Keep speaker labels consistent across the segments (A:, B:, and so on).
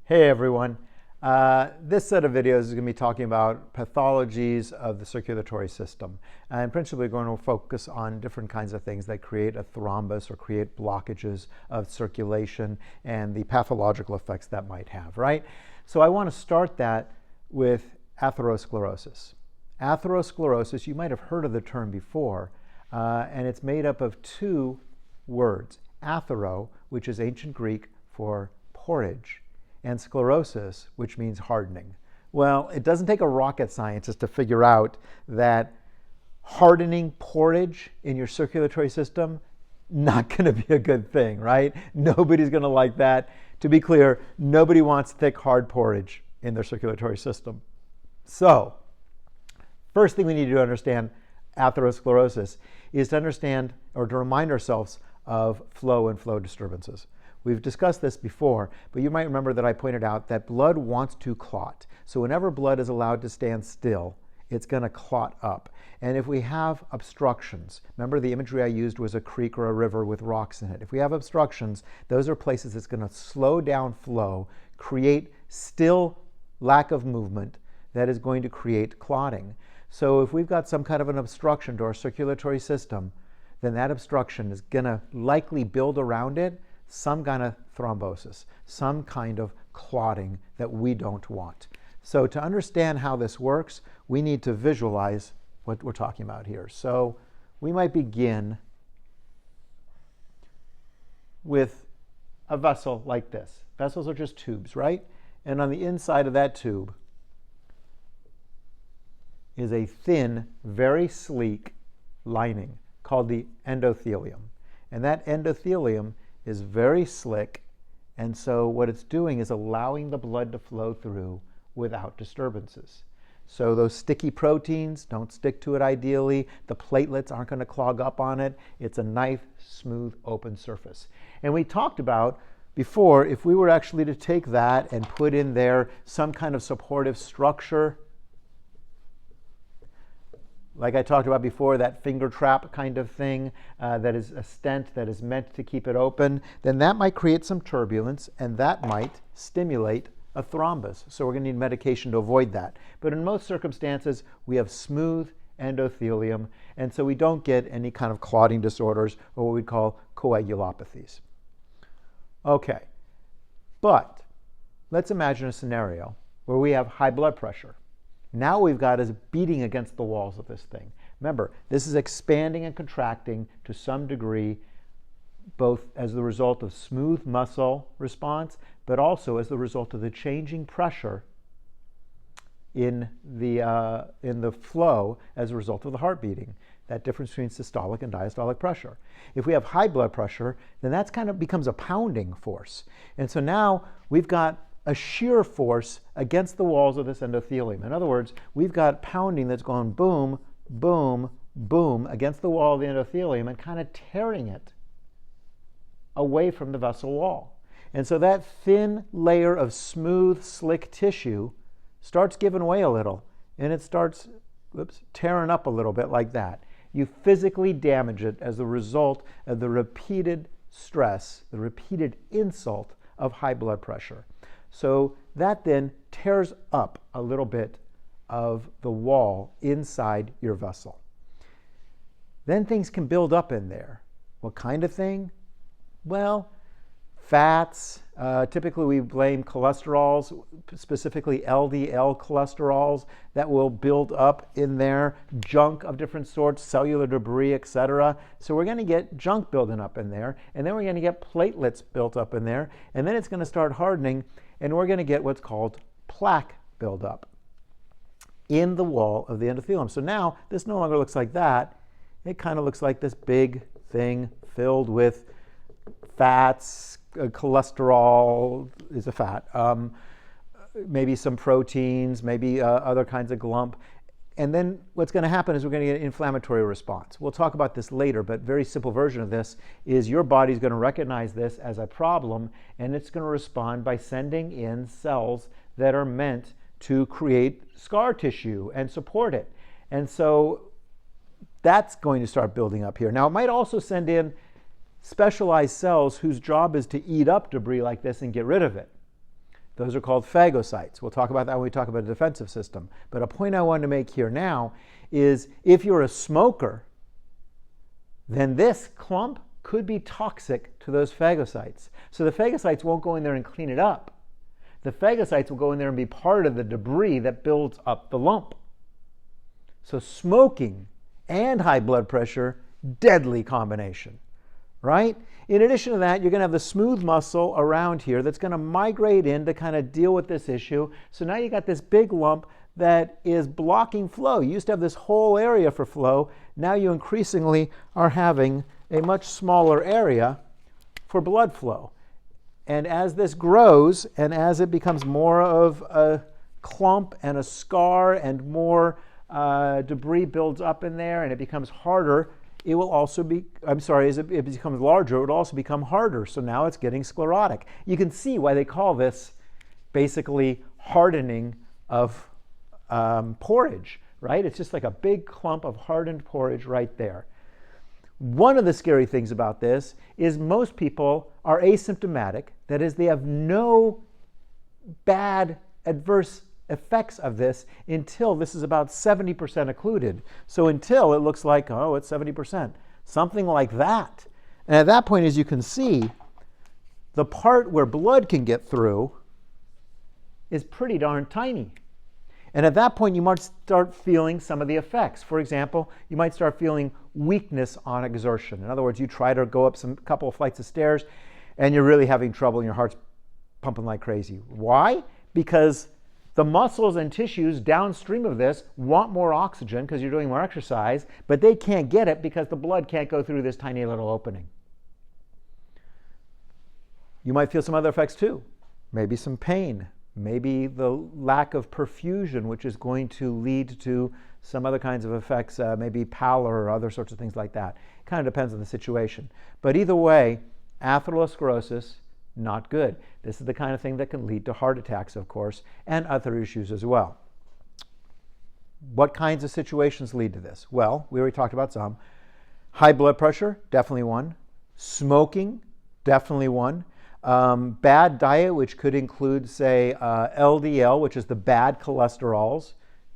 A: Hey everyone. This set of videos is going to be talking about pathologies of the circulatory system. And principally going to focus on different kinds of things that create a thrombus or create blockages of circulation and the pathological effects that might have, right? So I want to start that with atherosclerosis. Atherosclerosis, you might have heard of the term before, and it's made up of two words. Athero, which is ancient Greek for porridge, and sclerosis, which means hardening. Well, it doesn't take a rocket scientist to figure out that hardening porridge in your circulatory system, not going to be a good thing, right? Nobody's going to like that. To be clear, nobody wants thick, hard porridge in their circulatory system. So, first thing we need to understand atherosclerosis is to understand or to remind ourselves of flow and flow disturbances. We've discussed this before, but you might remember that I pointed out that blood wants to clot. So whenever blood is allowed to stand still, it's going to clot up. And if we have obstructions, remember the imagery I used was a creek or a river with rocks in it. If we have obstructions, those are places that's going to slow down flow, create still lack of movement that is going to create clotting. So if we've got some kind of an obstruction to our circulatory system, then that obstruction is going to likely build around it some kind of thrombosis, some kind of clotting that we don't want. So to understand how this works, we need to visualize what we're talking about here. So we might begin with a vessel like this. Vessels are just tubes, right? And on the inside of that tube is a thin, very sleek lining called the endothelium. And that endothelium is very slick, and so what it's doing is allowing the blood to flow through without disturbances. So those sticky proteins don't stick to it ideally. The platelets aren't going to clog up on it. It's a nice, smooth, open surface. And we talked about before, if we were actually to take that and put in there some kind of supportive structure, like I talked about before, that finger trap kind of thing that is a stent that is meant to keep it open, then that might create some turbulence and that might stimulate a thrombus. So we're going to need medication to avoid that. But in most circumstances, we have smooth endothelium, and so we don't get any kind of clotting disorders or what we call coagulopathies. Okay, but let's imagine a scenario where we have high blood pressure. Now we've got is beating against the walls of this thing. Remember, this is expanding and contracting to some degree, both as the result of smooth muscle response, but also as the result of the changing pressure in the flow as a result of the heart beating. That difference between systolic and diastolic pressure. If we have high blood pressure, then that's kind of becomes a pounding force. And so now we've got a shear force against the walls of this endothelium. In other words, we've got pounding that's going boom, boom, boom against the wall of the endothelium and kind of tearing it away from the vessel wall. And so that thin layer of smooth, slick tissue starts giving way a little, and it starts tearing up a little bit like that. You physically damage it as a result of the repeated stress, the repeated insult of high blood pressure. So that then tears up a little bit of the wall inside your vessel. Then things can build up in there. What kind of thing? Well, fats. Typically we blame cholesterols, specifically LDL cholesterols, that will build up in there, junk of different sorts, cellular debris, etc. So we're going to get junk building up in there, and then we're going to get platelets built up in there, and then it's going to start hardening, and we're going to get what's called plaque buildup in the wall of the endothelium. So now this no longer looks like that. It kind of looks like this big thing filled with fats. Cholesterol is a fat, maybe some proteins, maybe other kinds of glump. And then what's going to happen is we're going to get an inflammatory response. We'll talk about this later, but very simple version of this is your body's going to recognize this as a problem, and it's going to respond by sending in cells that are meant to create scar tissue and support it. And so that's going to start building up here. Now, it might also send in specialized cells whose job is to eat up debris like this and get rid of it. Those are called phagocytes. We'll talk about that when we talk about a defensive system. But a point I want to make here now is if you're a smoker, then this clump could be toxic to those phagocytes. So the phagocytes won't go in there and clean it up. The phagocytes will go in there and be part of the debris that builds up the lump. So smoking and high blood pressure, deadly combination, right? In addition to that, you're going to have the smooth muscle around here that's going to migrate in to kind of deal with this issue. So now you got this big lump that is blocking flow. You used to have this whole area for flow. Now you increasingly are having a much smaller area for blood flow. And as this grows and as it becomes more of a clump and a scar and more debris builds up in there and it becomes harder, it will also be, as it becomes larger, it will also become harder. So now it's getting sclerotic. You can see why they call this basically hardening of porridge, right? It's just like a big clump of hardened porridge right there. One of the scary things about this is most people are asymptomatic. That is, they have no bad adverse effects of this until this is about 70% occluded. So until it looks like, oh, it's 70%, something like that. And at that point, as you can see, the part where blood can get through is pretty darn tiny. And at that point, you might start feeling some of the effects. For example, you might start feeling weakness on exertion. In other words, you try to go up some couple of flights of stairs and you're really having trouble and your heart's pumping like crazy. Why? Because the muscles and tissues downstream of this want more oxygen because you're doing more exercise, but they can't get it because the blood can't go through this tiny little opening. You might feel some other effects too. Maybe some pain. Maybe the lack of perfusion, which is going to lead to some other kinds of effects, maybe pallor or other sorts of things like that. It kind of depends on the situation. But either way, atherosclerosis, not good. This is the kind of thing that can lead to heart attacks, of course, and other issues as well. What kinds of situations lead to this? Well, we already talked about some. High blood pressure, definitely one. Smoking, definitely one. Bad diet, which could include, say, LDL, which is the bad cholesterols,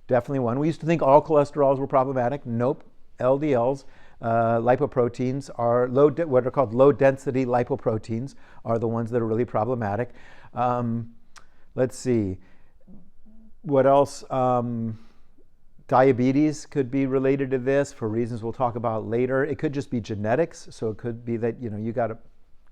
A: definitely one. We used to think all cholesterols were problematic. Nope. LDLs, lipoproteins, are what are called low-density lipoproteins are the ones that are really problematic. Let's see. What else? Diabetes could be related to this for reasons we'll talk about later. It could just be genetics. So it could be that you got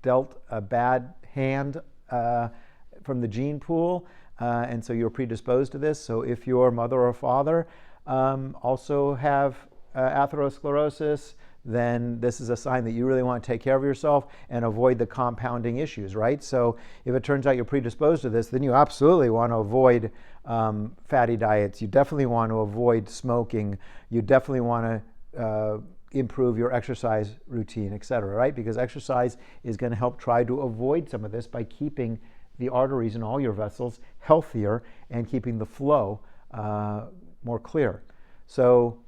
A: dealt a bad hand from the gene pool, and so you're predisposed to this. So if your mother or father also have atherosclerosis, then this is a sign that you really want to take care of yourself and avoid the compounding issues, right? So if it turns out you're predisposed to this, then you absolutely want to avoid fatty diets. You definitely want to avoid smoking. You definitely want to improve your exercise routine, etc., right? Because exercise is going to help try to avoid some of this by keeping the arteries in all your vessels healthier and keeping the flow more clear. So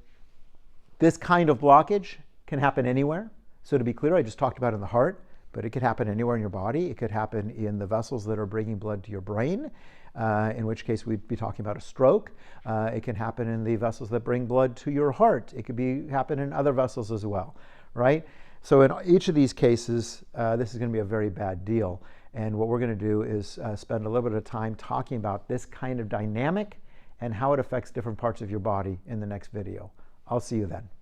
A: this kind of blockage can happen anywhere. So to be clear, I just talked about in the heart, but it could happen anywhere in your body. It could happen in the vessels that are bringing blood to your brain, in which case we'd be talking about a stroke. It can happen in the vessels that bring blood to your heart. It could happen in other vessels as well, right? So in each of these cases, this is going to be a very bad deal. And what we're going to do is spend a little bit of time talking about this kind of dynamic and how it affects different parts of your body in the next video. I'll see you then.